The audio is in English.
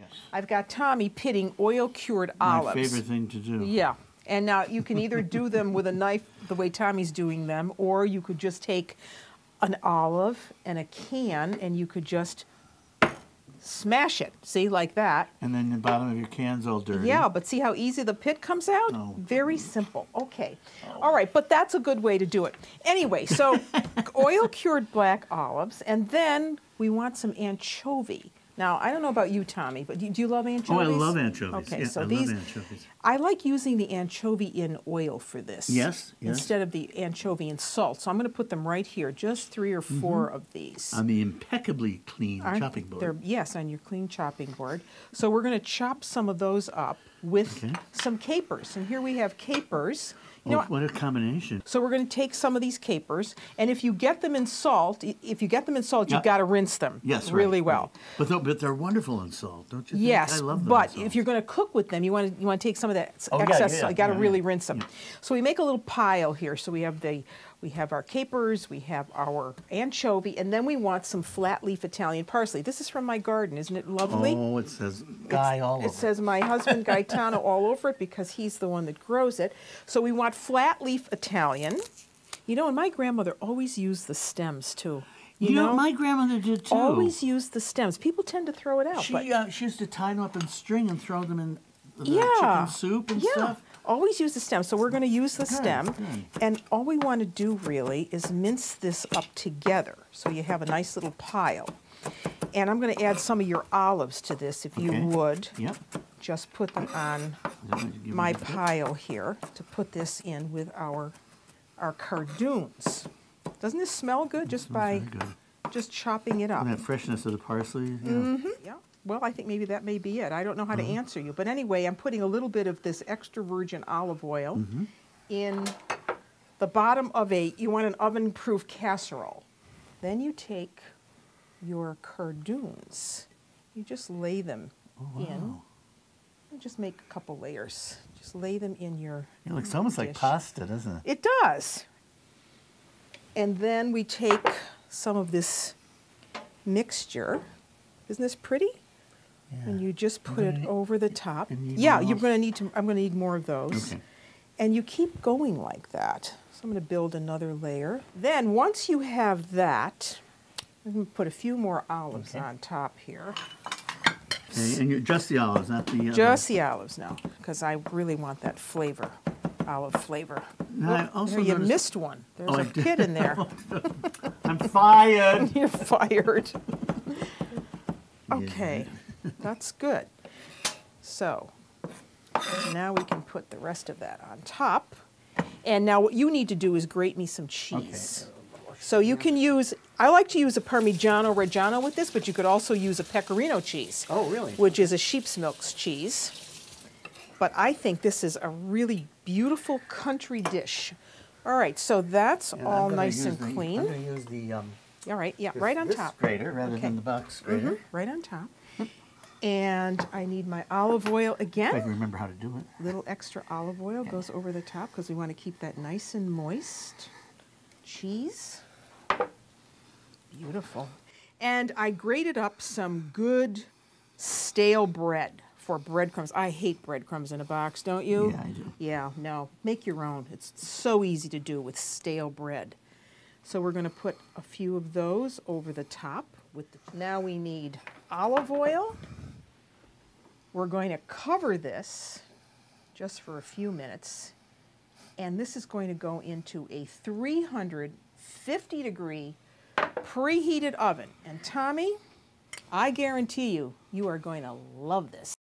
Yes. I've got Tommy pitting oil-cured olives. My favorite thing to do. Yeah. And now you can either do them with a knife the way Tommy's doing them, or you could just take an olive and a can and you could just smash it. See, like that. And then the bottom of your can's all dirty. Yeah, but see how easy the pit comes out? Oh. Very simple. Okay. All right, but that's a good way to do it. Anyway, so oil-cured black olives, and then we want some anchovy. Now, I don't know about you, Tommy, but do you love anchovies? Oh, I love anchovies. Okay, Yeah, so I these, love anchovies. I like using the anchovy in oil for this. Yes, yes. Instead of the anchovy in salt. So I'm going to put them right here, just 3 or 4 of these. On the impeccably clean chopping board. Yes, on your clean chopping board. So we're going to chop some of those up with some capers. And here we have capers. You know, what a combination. So we're going to take some of these capers, and if you get them in salt, you've got to rinse them really well. Right. But they're wonderful in salt, don't you think? Yes, I love them but in salt. if you're going to cook with them, you want to take some of that excess. You got to really rinse them. Yeah. So we make a little pile here. So we have our capers, we have our anchovy, and then we want some flat leaf Italian parsley. This is from my garden, isn't it lovely? Oh, it says Guy all over it. It says my husband Gaetano all over it because he's the one that grows it. So we want flat leaf Italian. You know, and my grandmother always used the stems too. You know, my grandmother did too. Always used the stems. People tend to throw it out. She used to tie them up in string and throw them in the chicken soup and stuff. Always use the stem. So we're going to use the stem. And all we want to do really is mince this up together so you have a nice little pile. And I'm going to add some of your olives to this if you would. Yep. Just put them on my pile here to put this in with our cardoons. Doesn't this smell good just by just chopping it up? And that freshness of the parsley. Yeah. Well, I think maybe that may be it. I don't know how to answer you. But anyway, I'm putting a little bit of this extra virgin olive oil in the bottom of you want an oven-proof casserole. Then you take your cardoons. You just lay them in. And just make a couple layers. Just lay them in your It looks almost like pasta, doesn't it? It does. And then we take some of this mixture. Isn't this pretty? Yeah. And you just put it over the top. Yeah, I'm going to need more of those. Okay. And you keep going like that. So I'm going to build another layer. Then once you have that, I'm going to put a few more olives on top here. Okay, and just the olives, not the... Just the olives now, because I really want that flavor, olive flavor. Now, I also you missed one. There's a pit in there. I'm fired. You're fired. Okay, that's good. So now we can put the rest of that on top. And now what you need to do is grate me some cheese. Okay. So you can use, I like to use a Parmigiano Reggiano with this, but you could also use a Pecorino cheese. Oh, really? Which is a sheep's milk cheese. But I think this is a really beautiful country dish. All right, so that's all nice and clean. I'm going to use the... all right, right on top. Grater rather than the box grater. Right on top. And I need my olive oil again. I can remember how to do it. Little extra olive oil goes over the top because we want to keep that nice and moist. Cheese. Beautiful. And I grated up some good stale bread for breadcrumbs. I hate breadcrumbs in a box, don't you? Yeah, I do. Yeah, no. Make your own. It's so easy to do with stale bread. So we're going to put a few of those over the top. Now we need olive oil. We're going to cover this just for a few minutes. And this is going to go into a 350-degree preheated oven. And Tommy, I guarantee you, you are going to love this.